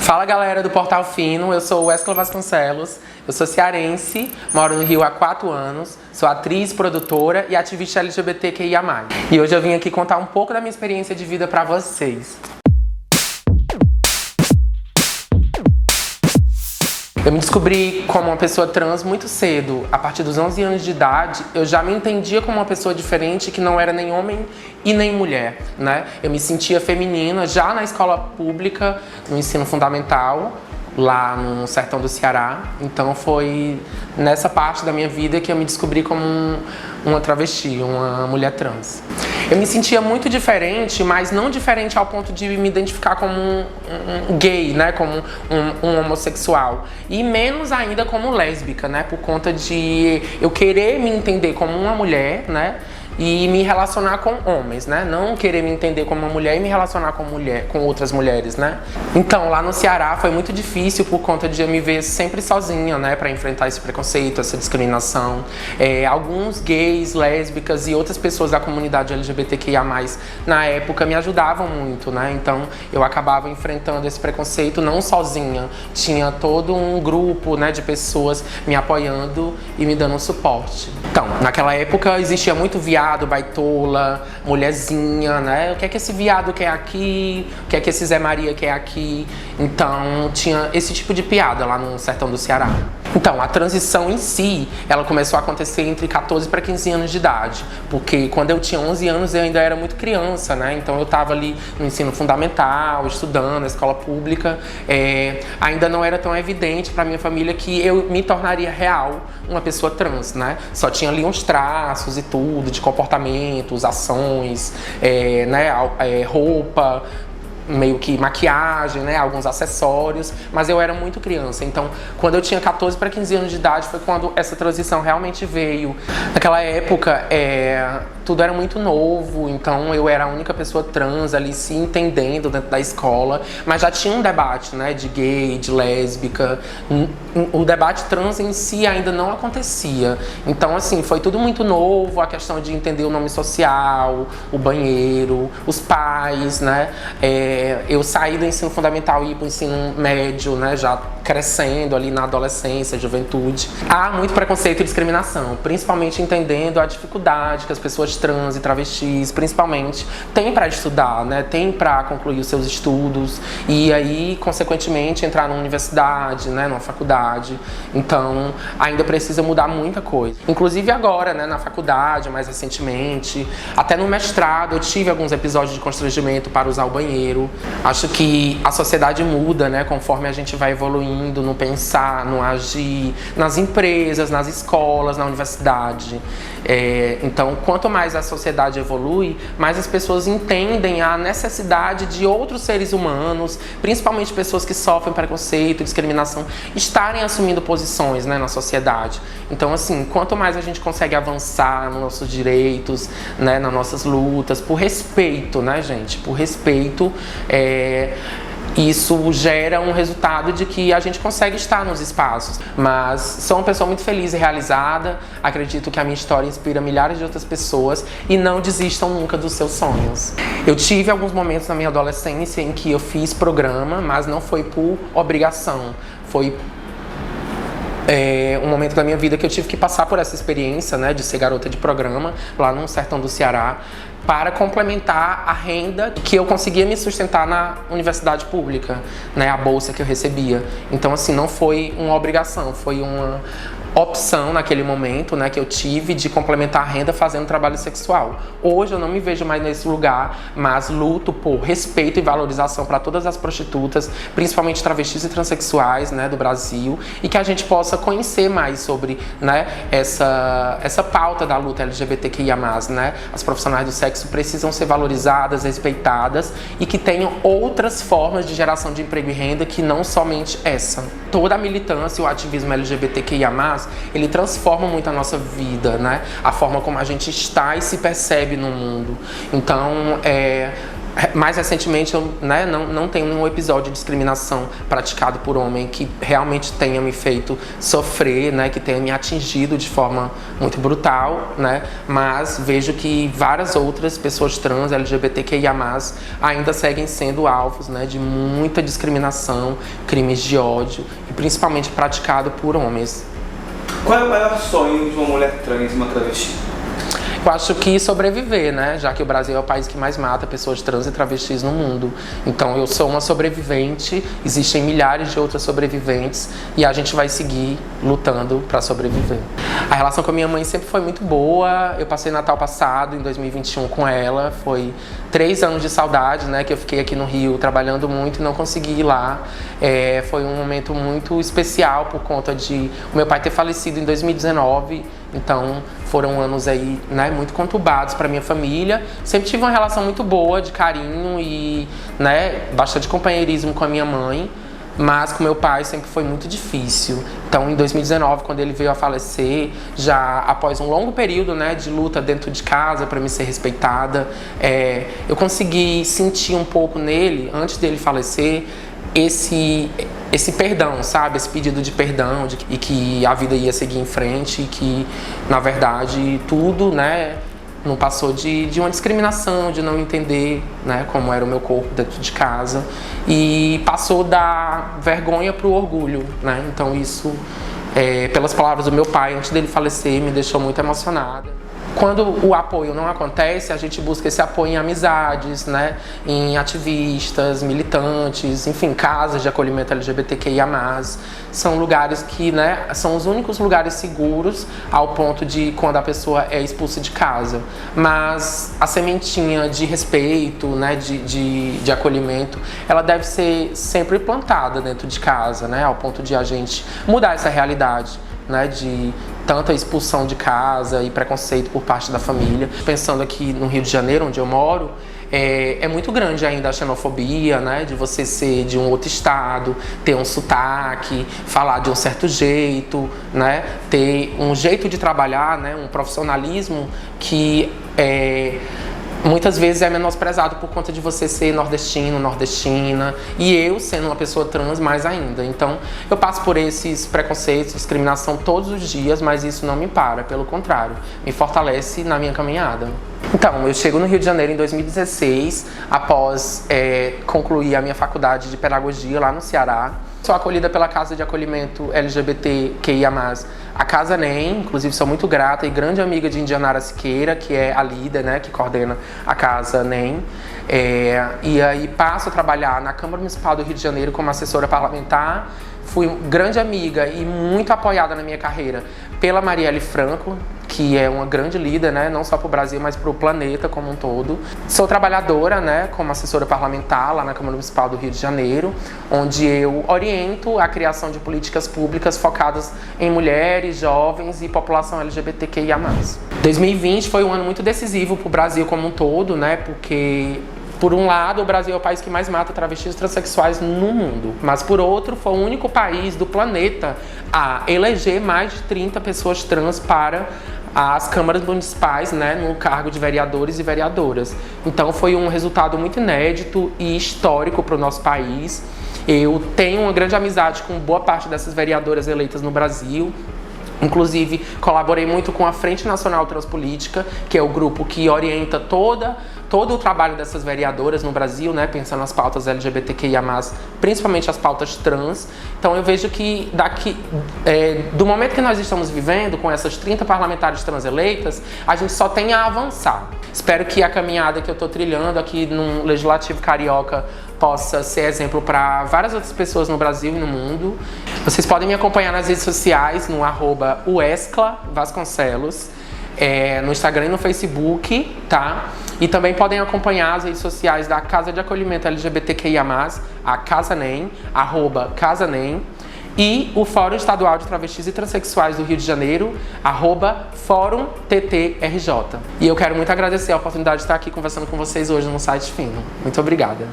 Fala galera do Portal Fino, eu sou Wesley Vasconcelos, eu sou cearense, moro no Rio há 4 anos, sou atriz, produtora e ativista LGBTQIA+. E hoje eu vim aqui contar um pouco da minha experiência de vida pra vocês. Eu me descobri como uma pessoa trans muito cedo. A partir dos 11 anos de idade, eu já me entendia como uma pessoa diferente que não era nem homem e nem mulher, né? Eu me sentia feminina já na escola pública, no ensino fundamental, lá no sertão do Ceará. Então foi nessa parte da minha vida que eu me descobri como uma travesti, uma mulher trans. Eu me sentia muito diferente, mas não diferente ao ponto de me identificar como um gay, né? Como um homossexual. E menos ainda como lésbica, né? Por conta de eu querer me entender como uma mulher, né? E me relacionar com homens, né? Não querer me entender como uma mulher e me relacionar com outras mulheres, né? Então, lá no Ceará foi muito difícil por conta de eu me ver sempre sozinha, né? Pra enfrentar esse preconceito, essa discriminação. Alguns gays, lésbicas e outras pessoas da comunidade LGBTQIA+, na época, me ajudavam muito, né? Então, eu acabava enfrentando esse preconceito não sozinha. Tinha todo um grupo, né, de pessoas me apoiando e me dando um suporte. Então, naquela época existia muito viado, baitola, mulherzinha, né? O que é que esse viado quer aqui? O que é que esse Zé Maria quer aqui? Então, tinha esse tipo de piada lá no sertão do Ceará. Então, a transição em si, ela começou a acontecer entre 14 para 15 anos de idade, porque quando eu tinha 11 anos eu ainda era muito criança, né? Então eu estava ali no ensino fundamental, estudando na escola pública, ainda não era tão evidente para minha família que eu me tornaria real uma pessoa trans, né? Só tinha ali uns traços e tudo, de comportamentos, ações, roupa, meio que maquiagem, né, alguns acessórios, mas eu era muito criança. Então, quando eu tinha 14 para 15 anos de idade, foi quando essa transição realmente veio. Naquela época, tudo era muito novo, então eu era a única pessoa trans ali se entendendo dentro da escola, mas já tinha um debate, né, de gay, de lésbica. O debate trans em si ainda não acontecia. Então, assim, foi tudo muito novo, a questão de entender o nome social, o banheiro, os pais, né, eu saí do ensino fundamental e ir para o ensino médio, né, já crescendo ali na adolescência, juventude. Há muito preconceito e discriminação, principalmente entendendo a dificuldade que as pessoas trans e travestis, principalmente, têm para estudar, né, têm para concluir os seus estudos e aí, consequentemente, entrar numa universidade, né, numa faculdade. Então, ainda precisa mudar muita coisa. Inclusive agora, né, na faculdade, mais recentemente, até no mestrado, eu tive alguns episódios de constrangimento para usar o banheiro. Acho que a sociedade muda, né, conforme a gente vai evoluindo no pensar, no agir, nas empresas, nas escolas, na universidade. Então, quanto mais a sociedade evolui, mais as pessoas entendem a necessidade de outros seres humanos, principalmente pessoas que sofrem preconceito, discriminação, estarem assumindo posições, né, na sociedade. Então, assim, quanto mais a gente consegue avançar nos nossos direitos, né, nas nossas lutas, por respeito, né, gente, por respeito, isso gera um resultado de que a gente consegue estar nos espaços. Mas sou uma pessoa muito feliz e realizada, acredito que a minha história inspira milhares de outras pessoas e não desistam nunca dos seus sonhos. Eu tive alguns momentos na minha adolescência em que eu fiz programa, mas não foi por obrigação, foi um momento da minha vida que eu tive que passar por essa experiência, né, de ser garota de programa lá no sertão do Ceará, para complementar a renda que eu conseguia me sustentar na universidade pública, né, a bolsa que eu recebia. Então, assim, não foi uma obrigação, foi uma opção naquele momento, né, que eu tive de complementar a renda fazendo trabalho sexual. Hoje eu não me vejo mais nesse lugar, mas luto por respeito e valorização para todas as prostitutas, principalmente travestis e transexuais, né, do Brasil, e que a gente possa conhecer mais sobre, né, essa pauta da luta LGBTQIA+, né? As profissionais do sexo precisam ser valorizadas, respeitadas e que tenham outras formas de geração de emprego e renda que não somente essa. Toda a militância e o ativismo LGBTQIA+, ele transforma muito a nossa vida, né? A forma como a gente está e se percebe no mundo. Então, Mais recentemente, eu, né, não tenho nenhum episódio de discriminação praticado por homem que realmente tenha me feito sofrer, né, que tenha me atingido de forma muito brutal, né, mas vejo que várias outras pessoas trans, LGBTQIA+, ainda seguem sendo alvos, né, de muita discriminação, crimes de ódio, e principalmente praticado por homens. Qual é o maior sonho de uma mulher trans e uma travesti? Eu acho que sobreviver, né? Já que o Brasil é o país que mais mata pessoas trans e travestis no mundo. Então eu sou uma sobrevivente, existem milhares de outras sobreviventes e a gente vai seguir lutando para sobreviver. A relação com a minha mãe sempre foi muito boa. Eu passei Natal passado, em 2021, com ela. Foi 3 anos de saudade, né? Que eu fiquei aqui no Rio trabalhando muito e não consegui ir lá. Foi um momento muito especial por conta de o meu pai ter falecido em 2019. Então foram anos aí, né, muito conturbados para minha família. Sempre tive uma relação muito boa, de carinho e, né, bastante companheirismo com a minha mãe, mas com meu pai sempre foi muito difícil. Então em 2019, quando ele veio a falecer, já após um longo período, né, de luta dentro de casa para me ser respeitada, eu consegui sentir um pouco nele, antes dele falecer, esse perdão, sabe? Esse pedido de perdão e que a vida ia seguir em frente e que, na verdade, tudo, né, não passou de uma discriminação, de não entender, né, como era o meu corpo dentro de casa e passou da vergonha para o orgulho, né? Então isso, pelas palavras do meu pai, antes dele falecer, me deixou muito emocionada. Quando o apoio não acontece, a gente busca esse apoio em amizades, né? Em ativistas, militantes, enfim, casas de acolhimento LGBTQIA+. São lugares que, né, são os únicos lugares seguros ao ponto de quando a pessoa é expulsa de casa. Mas a sementinha de respeito, né, de acolhimento, ela deve ser sempre plantada dentro de casa, né? Ao ponto de a gente mudar essa realidade, né, de tanta expulsão de casa e preconceito por parte da família. Pensando aqui no Rio de Janeiro, onde eu moro, é muito grande ainda a xenofobia, né, de você ser de um outro estado, ter um sotaque, falar de um certo jeito, né, ter um jeito de trabalhar, né, um profissionalismo que muitas vezes é menosprezado por conta de você ser nordestino, nordestina, e eu sendo uma pessoa trans mais ainda. Então eu passo por esses preconceitos, discriminação todos os dias, mas isso não me para, pelo contrário, me fortalece na minha caminhada. Então, eu chego no Rio de Janeiro em 2016, após concluir a minha faculdade de pedagogia lá no Ceará. Sou acolhida pela Casa de Acolhimento LGBTQIA+, a Casa NEM, inclusive sou muito grata e grande amiga de Indianara Siqueira, que é a líder, né, que coordena a Casa NEM. E aí passo a trabalhar na Câmara Municipal do Rio de Janeiro como assessora parlamentar. Fui grande amiga e muito apoiada na minha carreira pela Marielle Franco, que é uma grande líder, né, não só para o Brasil, mas para o planeta como um todo. Sou trabalhadora, né, como assessora parlamentar lá na Câmara Municipal do Rio de Janeiro, onde eu oriento a criação de políticas públicas focadas em mulheres, jovens e população LGBTQIA+. 2020 foi um ano muito decisivo para o Brasil como um todo, né, porque por um lado, o Brasil é o país que mais mata travestis e transexuais no mundo. Mas, por outro, foi o único país do planeta a eleger mais de 30 pessoas trans para as câmaras municipais, né, no cargo de vereadores e vereadoras. Então, foi um resultado muito inédito e histórico para o nosso país. Eu tenho uma grande amizade com boa parte dessas vereadoras eleitas no Brasil. Inclusive, colaborei muito com a Frente Nacional Transpolítica, que é o grupo que orienta todo o trabalho dessas vereadoras no Brasil, né, pensando nas pautas LGBTQIA+, principalmente as pautas trans. Então eu vejo que do momento que nós estamos vivendo, com essas 30 parlamentares trans eleitas, a gente só tem a avançar. Espero que a caminhada que eu estou trilhando aqui no Legislativo Carioca possa ser exemplo para várias outras pessoas no Brasil e no mundo. Vocês podem me acompanhar nas redes sociais, no @uescla_vasconcelos, no Instagram e no Facebook, tá? E também podem acompanhar as redes sociais da Casa de Acolhimento LGBTQIA+, a Casa NEM, @CasaNEM, e o Fórum Estadual de Travestis e Transsexuais do Rio de Janeiro, @Fórum TTRJ. E eu quero muito agradecer a oportunidade de estar aqui conversando com vocês hoje no Site Fino. Muito obrigada.